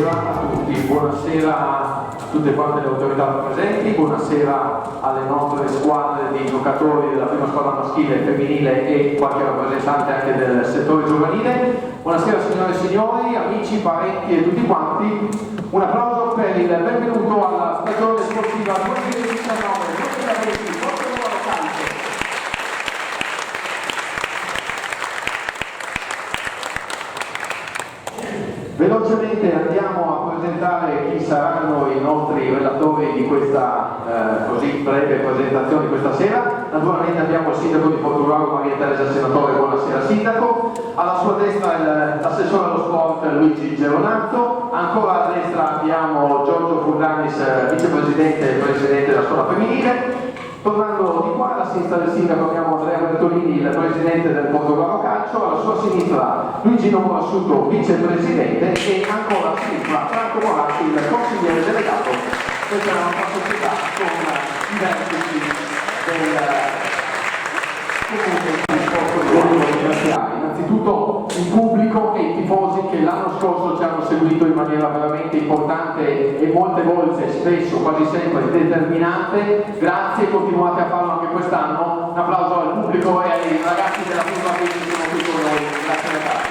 Buonasera a tutti, buonasera a tutte quante le autorità presenti, buonasera alle nostre squadre di giocatori della prima squadra maschile e femminile e qualche rappresentante anche del settore giovanile. Buonasera signore e signori, amici, parenti e tutti quanti. Un applauso per il benvenuto alla stagione sportiva 2019-2020. Velocemente andiamo a presentare chi saranno i nostri relatori di questa così breve presentazione di questa sera. Naturalmente abbiamo il sindaco di Portogruaro, Maria Teresa Senatore, buonasera sindaco. Alla sua destra l'assessore allo sport Luigi Geronazzo, ancora a destra abbiamo Giorgio Furlanis, vicepresidente e presidente della scuola femminile. Tornando di qua, alla sinistra del sindaco abbiamo Andrea Bertolini, il presidente del Portogruaro Calcio, alla sua sinistra Luigi Novoasciuto, vicepresidente, e ancora a sinistra Franco Moratti, il consigliere delegato. Questa è la nostra società con i vertici del comune di sport. Innanzitutto il pubblico e i tifosi che l'anno scorso ci hanno seguito in maniera veramente importante e molte volte, spesso, quasi sempre determinante. Grazie, continuate a farlo anche quest'anno. Un applauso al pubblico e ai ragazzi della prima che sono qui con noi. Grazie ragazzi.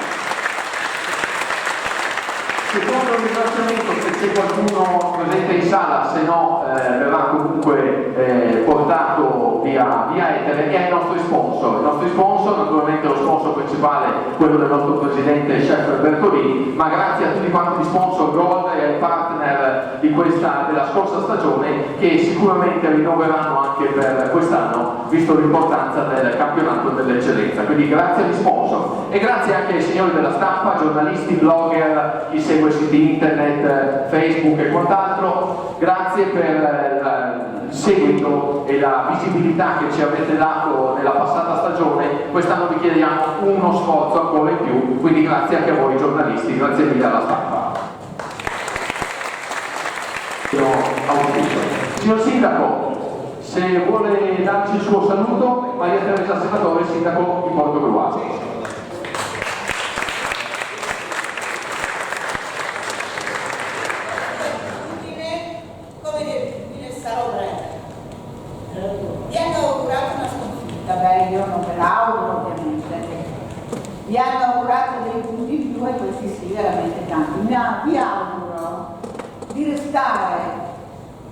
Secondo il ringraziamento, se c'è qualcuno presente in sala, se no verrà comunque portato via etere, e ai nostri sponsor. I nostri sponsor, naturalmente lo sponsor principale, quello del nostro presidente chef Bertolini, ma grazie a tutti quanti gli sponsor Gold e ai partner della scorsa stagione, che sicuramente rinnoveranno anche per quest'anno, visto l'importanza del campionato dell'eccellenza. Quindi grazie agli sponsor e grazie anche ai signori della stampa, giornalisti, blogger, chi segue i siti internet, Facebook e quant'altro. Grazie per il seguito e la visibilità che ci avete dato nella passata stagione. Quest'anno vi chiediamo uno sforzo ancora in più, quindi grazie anche a voi giornalisti, grazie mille alla stampa. Signor Sindaco, se vuole darci il suo saluto, Maria Teresa Senatore, Sindaco di Portogruaro. Io non ve l'auguro ovviamente, vi hanno augurato dei punti in più e questi sì, veramente tanti, ma vi auguro di restare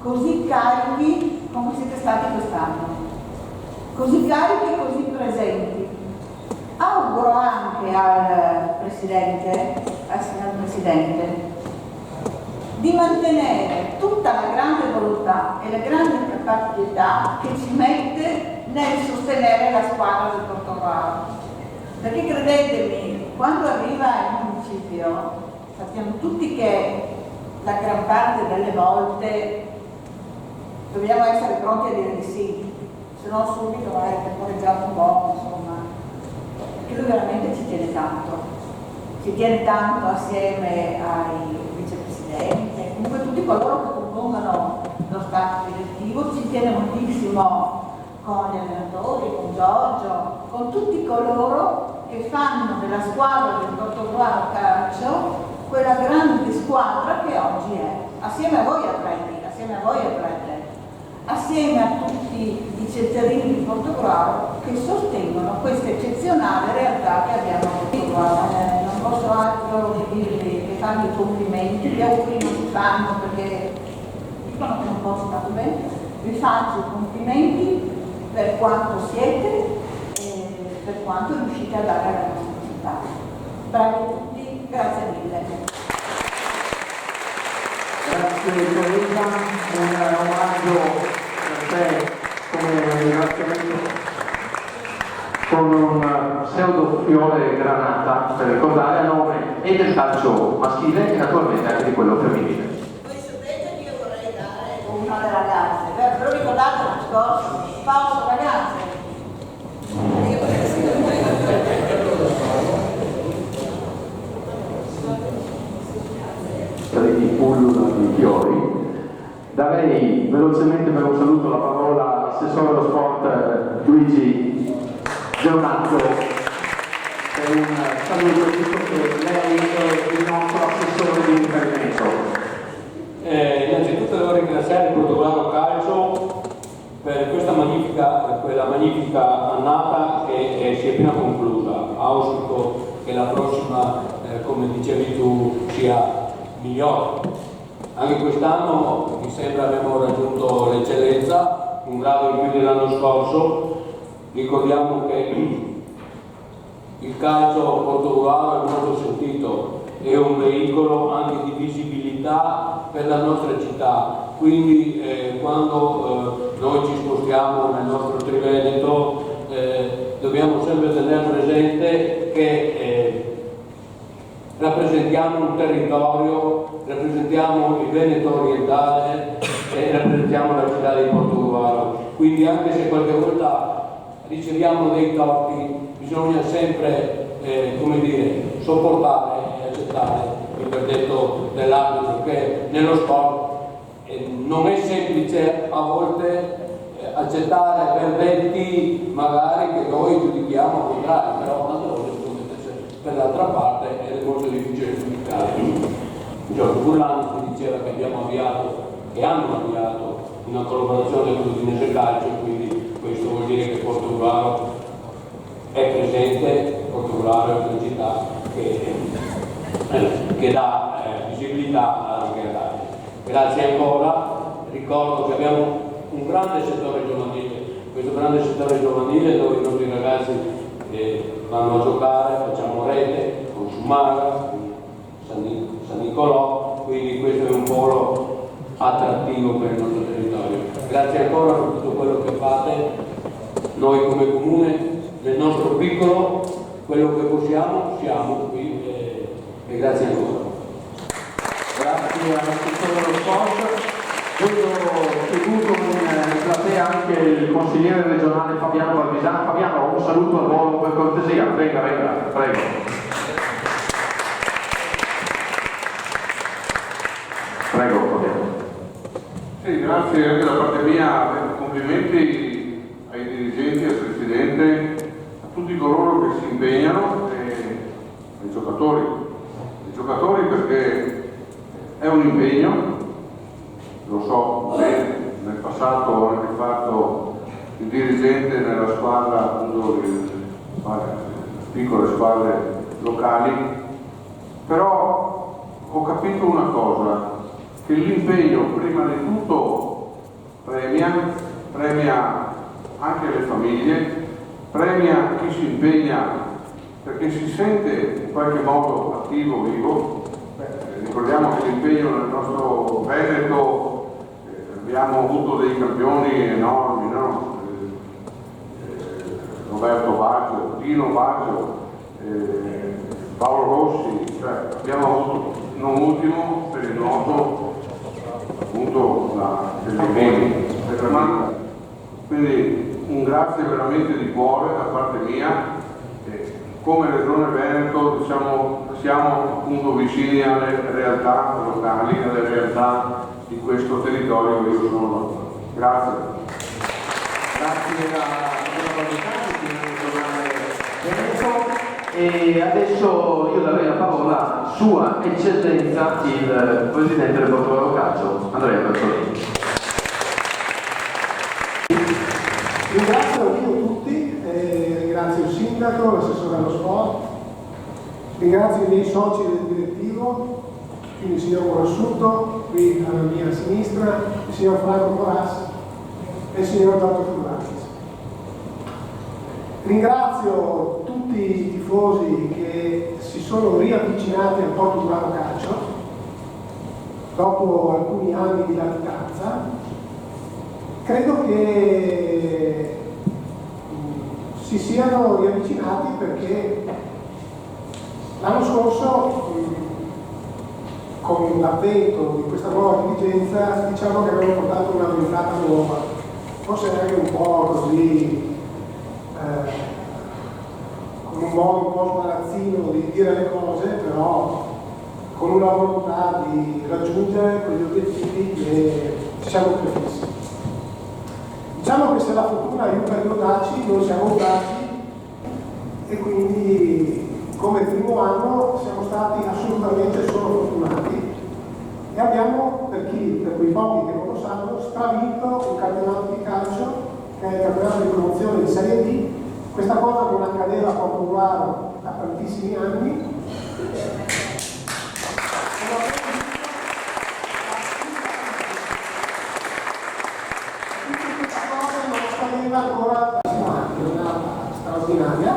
così carichi come siete stati quest'anno, così carichi e così presenti. Auguro anche al Presidente, al signor Presidente, di mantenere tutta la grande volontà e la grande capacità che ci mette nel sostenere la squadra del Portogruaro. Perché credetemi, quando arriva il municipio, sappiamo tutti che la gran parte delle volte dobbiamo essere pronti a dire di sì, se no subito vai a temporeggiare un po', insomma. Perché lui veramente ci tiene tanto assieme ai vicepresidenti, comunque tutti coloro che compongono lo staff direttivo, ci tiene moltissimo con gli allenatori, con Giorgio, con tutti coloro che fanno della squadra del Portogruaro Calcio quella grande squadra che oggi è, assieme a voi atleti, assieme a tutti i cittadini di Portogruaro che sostengono questa eccezionale realtà che abbiamo. Non posso altro che dirvi, che farvi i complimenti, gli auguri non si fanno perché dicono che non posso fare bene, vi faccio i complimenti per quanto siete e per quanto riuscite a dare alla nostra città. Bravi a tutti, grazie mille. Grazie Teresa, un omaggio per te come ringraziamento con un pseudo fiore granata per ricordare a nome e del calcio maschile e naturalmente anche di quello femminile. Voi sapete che io vorrei dare una alle ragazze, ve lo ricordate l'anno scorso? Posso ragazze? I pull di fiori. Darei velocemente per un saluto la parola all'assessore allo sport Luigi Geronazzo per un saluto, visto che lei è il nostro assessore di riferimento. devo ringraziare il Portogallo Calcio per questa magnifica annata che si è appena conclusa. Auspico che la prossima, come dicevi tu, sia migliore. Anche quest'anno mi sembra abbiamo raggiunto l'eccellenza, un grado in più dell'anno scorso. Ricordiamo che il calcio portoghalo è molto sentito, è un veicolo anche di visibilità per la nostra città, quindi quando noi ci spostiamo nel nostro Triveneto dobbiamo sempre tenere presente che rappresentiamo un territorio, rappresentiamo il Veneto orientale e rappresentiamo la città di Portogallo, quindi anche se qualche volta riceviamo dei torti bisogna sempre come dire, sopportare e accettare il verdetto dell'arbitro, che nello sport non è semplice a volte accettare verdetti magari che noi giudichiamo contrari, però tante volte per l'altra parte è molto difficile giudicare. Giorgio Burlani ti diceva che abbiamo avviato e hanno avviato una collaborazione con l'Udinese Calcio, quindi questo vuol dire che Portogallo è presente, Portogallo è una città che dà visibilità anche a Italia. Grazie ancora, ricordo che abbiamo un grande settore giovanile, questo grande settore giovanile dove i nostri ragazzi vanno a giocare, facciamo rete con Sumaga, San Nicolò, quindi questo è un polo attrattivo per il nostro territorio. Grazie ancora per tutto quello che fate, noi come comune nel nostro piccolo, quello che possiamo, siamo qui e grazie ancora. Grazie all'assessore dello sport. Vedo in platea anche il consigliere regionale Fabiano Balbisano. Fabiano, un saluto al volo per cortesia. Venga, prego. Prego, Fabiano. Sì, grazie anche da parte mia, complimenti ai dirigenti, al Presidente, a tutti coloro che si impegnano e ai giocatori perché è un impegno, lo so bene, nel passato ho anche fatto il dirigente nella squadra, appunto, piccole squadre locali, però ho capito una cosa, che l'impegno prima di tutto premia anche le famiglie, premia chi si impegna perché si sente in qualche modo attivo, vivo. Ricordiamo che l'impegno nel nostro Veneto abbiamo avuto dei campioni enormi, no? Roberto Baggio, Dino Baggio, Paolo Rossi, cioè abbiamo avuto, non ultimo per il nuoto, appunto della Manca. Quindi un grazie veramente di cuore da parte mia. Come Regione Veneto siamo appunto vicini alle realtà locali, alle realtà di questo territorio che io sono. Grazie. Grazie alla Veneto. E adesso io darei la parola a Sua Eccellenza il Presidente del Portogallo Calcio, Andrea Bertolini. Ringrazio io tutti, ringrazio il Sindaco, l'assessore allo sport, ringrazio i miei soci del direttivo, quindi il signor Buonasciuto, qui alla mia sinistra, il signor Franco Corassi e il signor Giorgio Furlantis. Ringrazio tutti i tifosi che si sono riavvicinati al Portogallo Calcio dopo alcuni anni di latitanza. Credo che si siano riavvicinati perché l'anno scorso, con l'avvento di questa nuova dirigenza, diciamo che abbiamo portato una ventata nuova, forse anche un po' così, con un modo un po' spalazzino di dire le cose, però con una volontà di raggiungere quegli obiettivi che ci siamo prefissi. Diciamo che se la fortuna aiuta gli audaci, noi siamo audaci e quindi come primo anno siamo stati assolutamente solo fortunati E abbiamo, per quei pochi che non lo sanno, stravinto un campionato di calcio, che è il campionato di promozione di Serie D. Questa cosa non accadeva a Portogruaro da tantissimi anni. Questa cosa non accadeva ancora da 6 anni, è una straordinaria.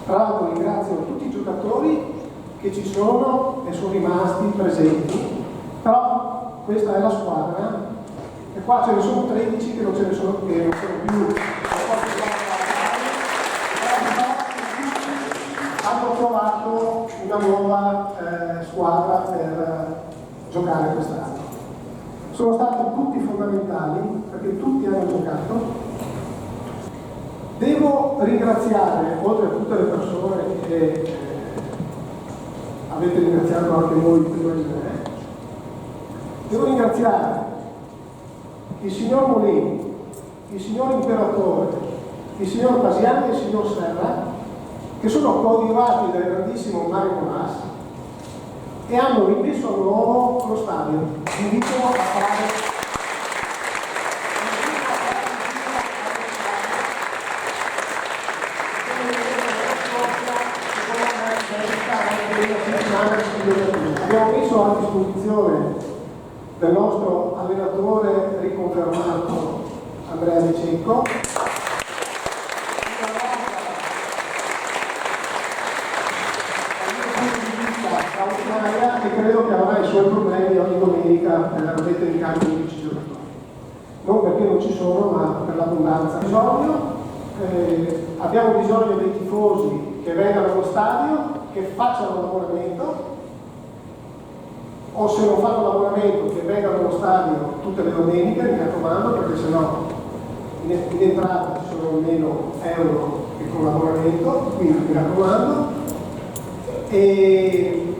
Tra l'altro ringrazio tutti i giocatori che ci sono e sono rimasti presenti, però questa è la squadra e qua ce ne sono 13 che non ce ne sono più. Hanno trovato una nuova squadra per giocare quest'anno. Sono stati tutti fondamentali perché tutti hanno giocato. Devo ringraziare, oltre a tutte le persone che avete ringraziato anche voi prima di me, devo ringraziare il signor Molini, il signor Imperatore, il signor Pasiani e il signor Serra, che sono coadiuvati dal grandissimo Mario Monas e hanno rimesso a nuovo lo stadio. Vi invito a fare abbiamo messo a disposizione del nostro allenatore riconfermato Andrea De Cecco straordinaria e credo che avrà i suoi problemi ogni domenica per la rete di campo di 11 giocatori, non perché non ci sono ma per l'abbondanza. Abbiamo bisogno dei tifosi che vengano allo stadio, che facciano l'abbonamento, o se non fanno l'abbonamento che vengano allo stadio tutte le domeniche, mi raccomando, perché sennò in entrata ci sono meno euro che con l'abbonamento, quindi mi raccomando. E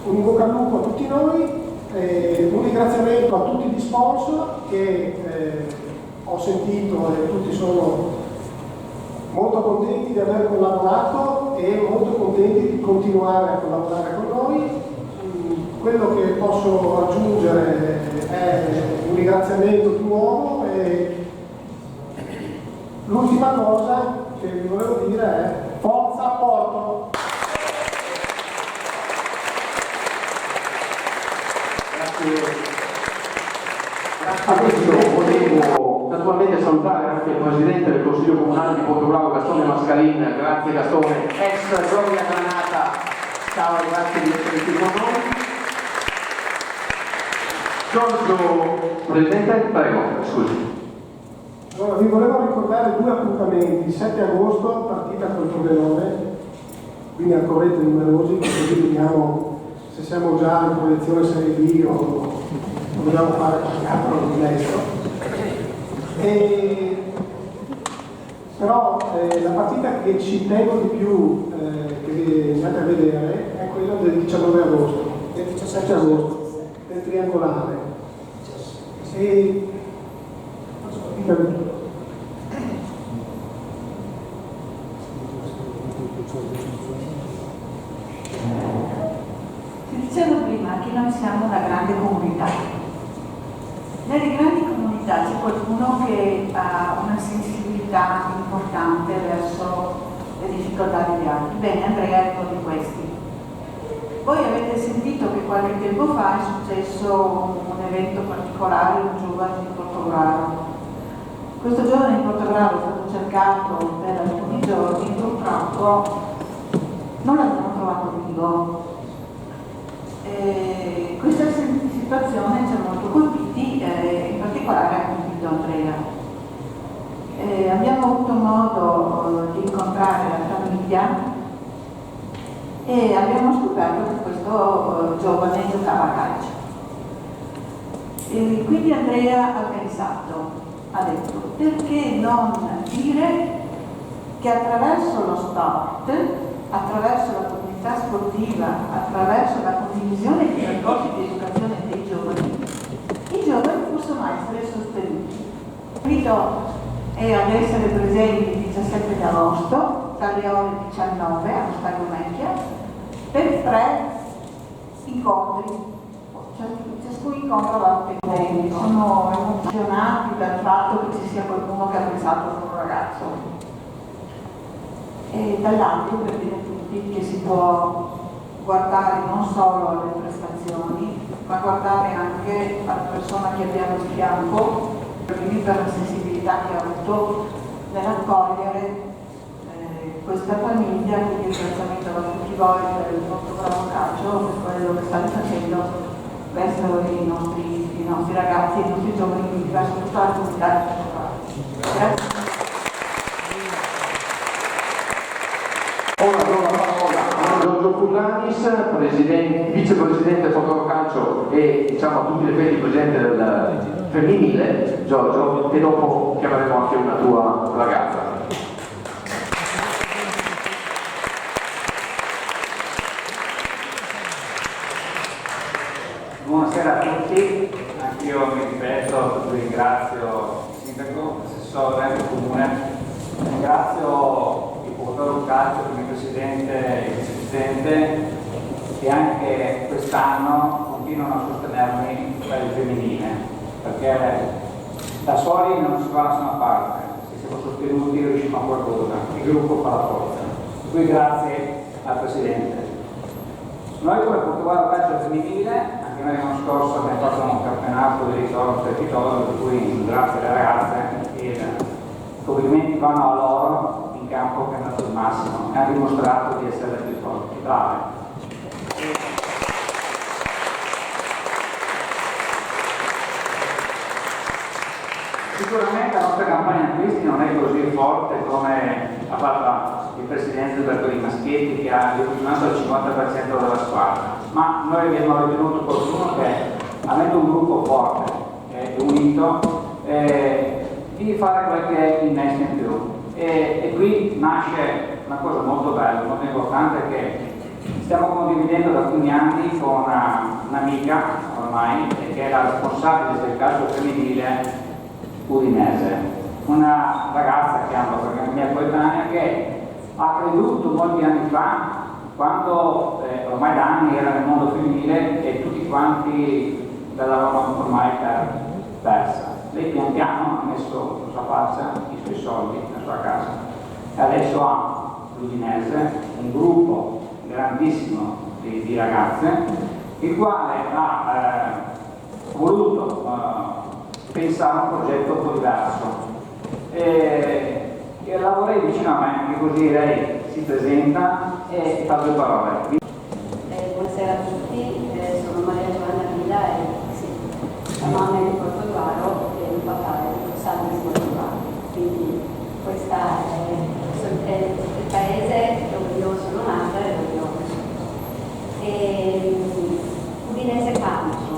un in bocca al lupo a tutti noi, un ringraziamento a tutti gli sponsor che ho sentito e tutti sono molto contenti di aver collaborato e molto contenti di continuare a collaborare con noi. Quello che posso aggiungere è un ringraziamento di nuovo e l'ultima cosa che vi volevo dire è forza Porto! Adesso volevo naturalmente salutare anche il Presidente del Consiglio Comunale di Portogruaro, Gastone Mascarin. Grazie Gastone, ex Gloria Granata. Ciao, grazie di essere qui con noi. Giorgio, Presidente, prego, scusi. Allora, vi volevo ricordare 2 appuntamenti. Il 7 agosto partita col Pordenone, quindi accorrete numerosi, così vediamo se siamo già in proiezione Serie B o dobbiamo fare qualche altro destro. Però la partita che ci tengo di più che andate a vedere è quella del 19 agosto, del 17 agosto, del triangolare. E dicevo prima che noi siamo una grande comunità. Nelle grandi comunità c'è qualcuno che ha una sensibilità importante verso le difficoltà degli altri. Bene, Andrea è uno di questi. Voi avete sentito che qualche tempo fa è successo un evento particolare, un giovane di Portogruaro. Questo giovane di Portogruaro è stato cercato per alcuni giorni, purtroppo non l'abbiamo trovato vivo. Questa situazione ci ha molto colpiti, in particolare ha colpito Andrea. Abbiamo avuto modo di incontrare la famiglia e abbiamo scoperto che questo giovane giocava a calcio. Quindi Andrea ha pensato, ha detto, perché non dire che attraverso lo sport, attraverso la comunità sportiva, attraverso la condivisione di percorsi di educazione dei giovani, i giovani possono essere sostenuti. Invito è ad essere presenti il 17 di agosto dalle ore 19 allo Stadio Vecchia per 3 incontri. Ciascun incontro va bene. Sono emozionati dal fatto che ci sia qualcuno che ha pensato ad un ragazzo. E dall'altro per dire a tutti che si può guardare non solo alle prestazioni, ma guardare anche alla persona che abbiamo di fianco, per la sensibilità che ha avuto nell'accogliere questa famiglia, quindi un ringraziamento a tutti voi per il vostro bravo calcio, per quello che state facendo verso i nostri ragazzi e i nostri giovani, quindi verso tutta la comunità. Grazie. Ora do la parola a Giorgio Pullanis, vicepresidente Fotocalcio e diciamo a tutti gli effetti presidente del femminile, Giorgio, e dopo chiameremo anche una tua ragazza. Buonasera a tutti, anch'io mi ripeto, ringrazio il sindaco, l'assessore, il comune, ringrazio il procuratore calcio, come presidente e vicepresidente, che anche quest'anno continuano a sostenermi per il femminile, perché da soli non si va da nessuna parte, se siamo sostenuti riusciamo a qualcosa, il gruppo fa la forza. Quindi grazie al presidente. Noi come Portogallo Calcio Femminile, anche noi l'anno scorso abbiamo fatto un campionato di ritorno territorio, per cui grazie alle ragazze i complimenti vanno a loro in campo che è andato il massimo e ha dimostrato di essere più forti, brave. Sicuramente la nostra campagna acquisti non è così forte come ha fatto il presidente per i maschietti, che ha rifortunato il 50% della squadra, ma noi abbiamo ritenuto opportuno che, avendo un gruppo forte e unito, di fare qualche innesto in più. E qui nasce una cosa molto bella, molto importante, che stiamo condividendo da alcuni anni con un'amica ormai, che è la responsabile del calcio femminile udinese, una ragazza che amo, perché è mia coetanea, che ha creduto molti anni fa, quando ormai da anni era nel mondo femminile e tutti quanti la davano ormai per persa. Lei pian piano ha messo la sua faccia, i suoi soldi, la sua casa, e adesso ha l'Udinese, un gruppo grandissimo di ragazze, il quale ha voluto pensare a un progetto un po' diverso. E lavorei vicino a me, che così lei si presenta e fa due parole. Buonasera a tutti, sono Maria Giovanna Villa e sì, la mamma è di Portogruaro e il papà è di Salvi di Portogruaro. Quindi questo è il paese dove io sono nata e dove io ho vissuto. Udinese Calcio,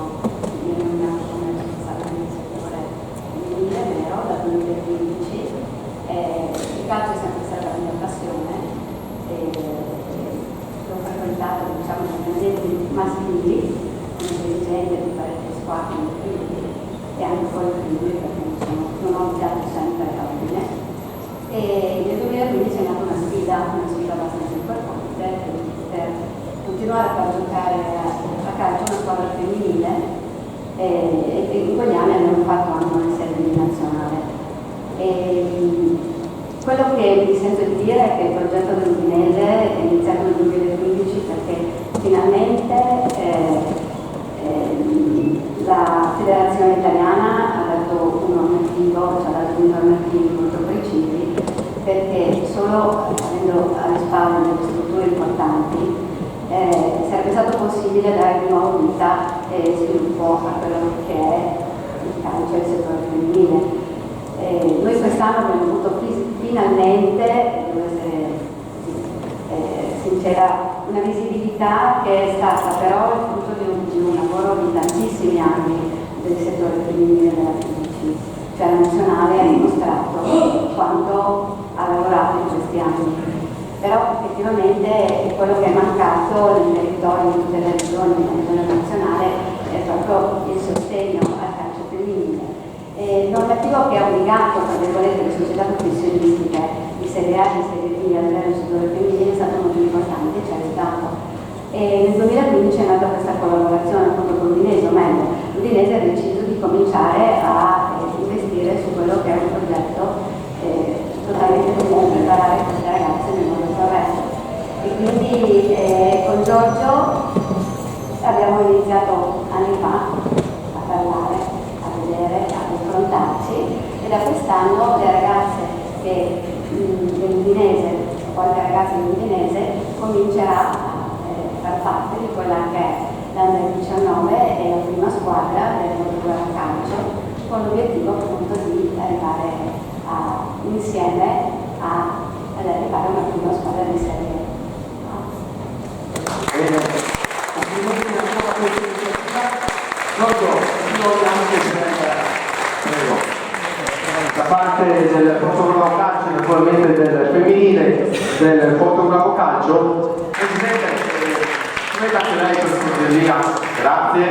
io non mi sono stata amministratore femminile, vero, dal 2015. Il calcio è sempre stata la mia passione, l'ho frequentato diciamo negli ambienti maschili, come dirigente di parecchie squadre maschili e anche fuori femminili, perché non ho iniziato sempre a fine. E nel 2015 è nata una sfida abbastanza importante per continuare a far giocare a calcio una squadra femminile e in quegli anni abbiamo fatto anche una serie di nazionale. Quello che mi sento di dire è che il progetto dell'Udinese è iniziato nel 2015 perché finalmente la federazione italiana ha dato un normativo, ci ha dato dei normativi molto precisi, perché solo avendo alle spalle delle strutture importanti sarebbe stato possibile dare di nuovo vita e sviluppo a quello che è il calcio e il settore femminile. Noi quest'anno abbiamo avuto finalmente, devo essere sincera, una visibilità che è stata però il frutto di un lavoro di tantissimi anni del settore femminile della FIGC, cioè la nazionale ha dimostrato quanto ha lavorato in questi anni, però effettivamente quello che è mancato nel territorio, in tutte le regioni, a livello nazionale, è proprio il sostegno al calcio femminile. Il normativo che ha obbligato, tra virgolette, le società professionistiche di Serie A e di Serie B a livello del settore femminile è stato molto importante e ci ha aiutato. E nel 2015 è nata questa quindi con Giorgio abbiamo iniziato anni fa a parlare, a vedere, a confrontarci, e da quest'anno le ragazze dell'Udinese, qualche ragazza dell'Udinese, comincerà a far parte di quella che è l'Under 19 e la prima squadra del Portugal Calcio, con l'obiettivo appunto di arrivare insieme ad arrivare a una prima squadra di Serie A. Complimenti ancora a questa iniziativa. Giorgio, prego. Da parte del Portogallo Calcio, naturalmente del femminile del Portogallo Calcio, Presidente, prega che lei per cortesia, grazie.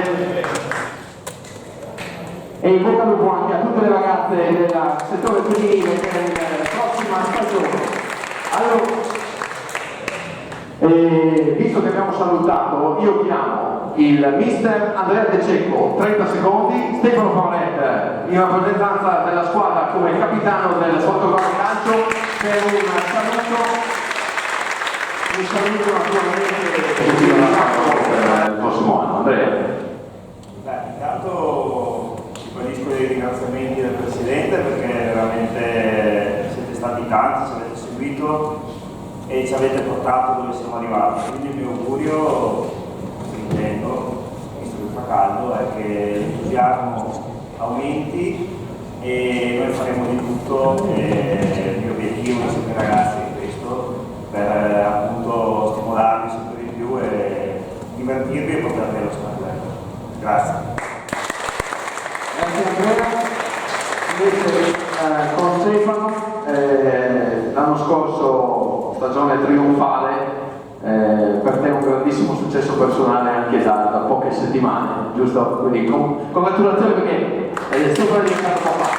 E in bocca al lupo anche a tutte le ragazze del settore femminile per la prossima stagione. Allora, visto che abbiamo salutato, io chiamo il mister Andrea De Cecco, 30 secondi, Stefano Paoletta in rappresentanza della squadra come capitano del Portogallo Calcio per un saluto naturalmente per il prossimo anno. Andrea. Intanto ribadisco i ringraziamenti del Presidente perché veramente siete stati tanti, ci avete seguito e ci avete portato dove siamo arrivati. Quindi il mio augurio, intendo, visto che fa caldo, è che l'entusiasmo aumenti e noi faremo di tutto. Il mio obiettivo insieme ai ragazzi è questo, per appunto stimolarvi sempre di più e divertirvi e portarvi allo stadio. Grazie. Grazie Andrea. Invece con Stefano, l'anno scorso stagione trionfale, per te un grandissimo successo personale anche da poche settimane, giusto? Quindi congratulazioni perché Stefano è diventato papà.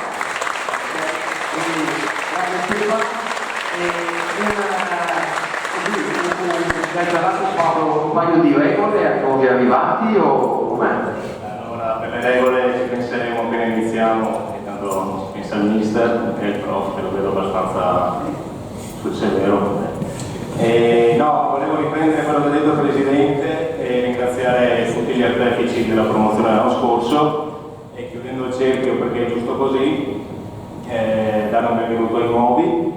Quindi grazie Stefano. Hai già dato un paio di regole a nuovi arrivati o com'è? Allora, per le regole ci penseremo appena iniziamo, intanto si pensa al mister e il prof, che lo vedo abbastanza sul severo. No, volevo riprendere quello che ha detto il Presidente e ringraziare tutti gli artefici della promozione dell'anno scorso e chiudendo il cerchio, perché è giusto così, dare un benvenuto ai nuovi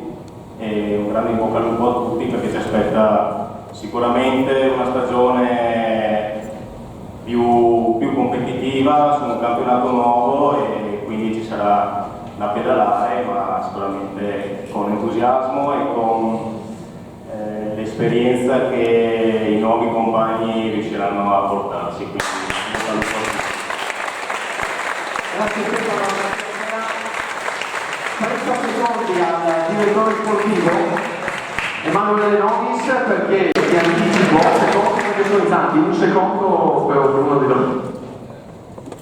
e un grande in bocca al lupo a tutti, perché ci aspetta sicuramente una stagione più competitiva su un campionato nuovo e quindi ci sarà da pedalare, ma sicuramente con entusiasmo e con l'esperienza che i nuovi compagni riusciranno a portarci. Quindi, grazie Stefano. 30 secondi al direttore sportivo Emanuele Novis, perché ti anticipo, secondo perché sono tanti, un secondo per ognuno di loro.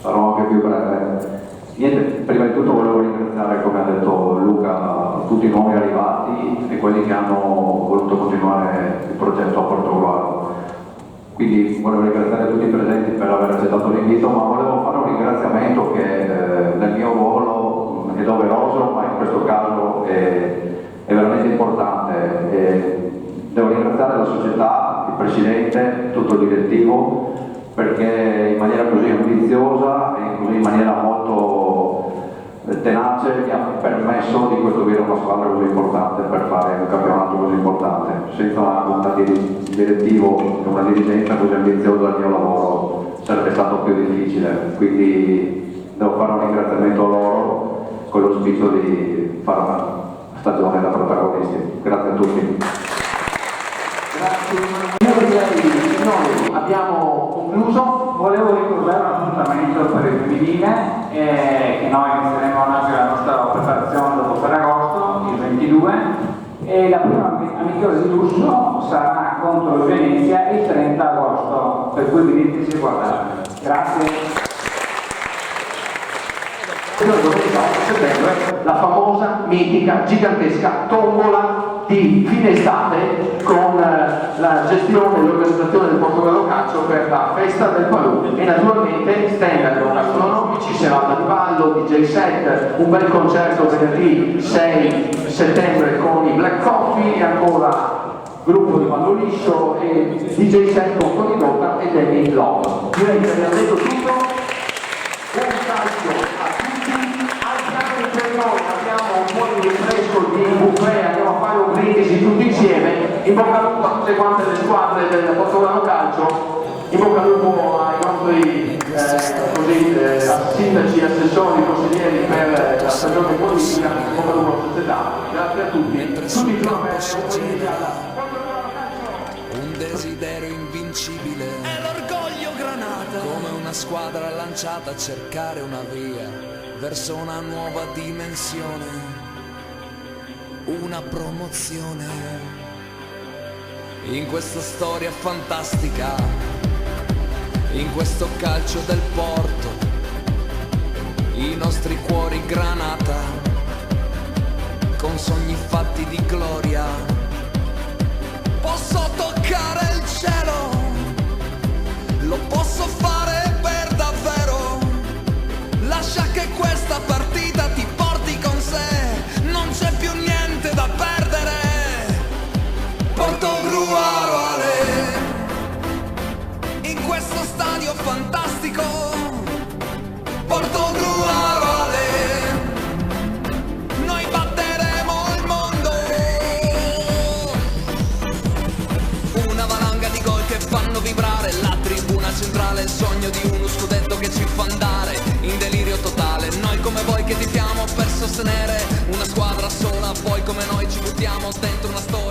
Sarò anche più breve. Niente, prima di tutto volevo ringraziare, come ha detto Luca, tutti i nuovi arrivati e quelli che hanno voluto continuare il progetto a Portogallo. Quindi volevo ringraziare tutti i presenti per aver accettato l'invito, ma volevo fare un ringraziamento che nel mio ruolo è doveroso, ma in questo caso è veramente importante. Devo ringraziare la società, il Presidente, tutto il direttivo, perché in maniera così ambiziosa e così in maniera molto tenace mi ha permesso di costruire una squadra così importante per fare un campionato così importante. Senza un direttivo e una dirigenza così ambiziosa il mio lavoro sarebbe stato più difficile, quindi devo fare un ringraziamento a loro con l'auspicio di fare una stagione da protagonisti. Grazie a tutti. Grazie. Io direi che noi abbiamo concluso. Volevo ricordare un appuntamento per il femminile che noi inizieremo anche la nostra preparazione dopo Ferragosto, il 22, e la prima amichevole di lusso sarà contro il Venezia il 30 agosto, per cui veniteci a guardare. Grazie. Il 28 settembre la famosa, mitica, gigantesca tombola di fine estate con la gestione e l'organizzazione del Portogallo Calcio per la festa del Palù e naturalmente stand gastronomici, serata di ballo, DJ set, un bel concerto venerdì 6 settembre con i Black Coffee e ancora gruppo di Vallo Liscio e DJ set con Tony Lotta e Danny Love. Direi che abbiamo detto tutto. Un calcio a tutti, alziamo per noi, abbiamo un po' di rinfresco di buffet, andiamo a fare un brindisi tutti insieme, in bocca al lupo a tutte quante le squadre del Pozzovolano Calcio, in bocca al lupo ai nostri sindaci, assessori, consiglieri per la stagione politica, in bocca al lupo alla società. Grazie a tutti, tutti i giorni un desiderio invincibile è l'orgoglio Granata, come una squadra lanciata a cercare una via verso una nuova dimensione, una promozione in questa storia fantastica, in questo calcio del porto, i nostri cuori Granata con sogni fatti di gloria. Posso toccare il cielo, lo posso fare per davvero. Lascia che questa partita ti porti con sé, non c'è più niente da perdere. Portogruaro Ale, in questo stadio fantastico. Portogruaro Ale, noi batteremo il mondo. Una valanga di gol che fanno vibrare la tribuna centrale, il sogno di uno scudetto che ci fa andare in delirio totale. Noi come voi che tifiamo per sostenere una squadra sola, poi come noi ci buttiamo dentro una storia.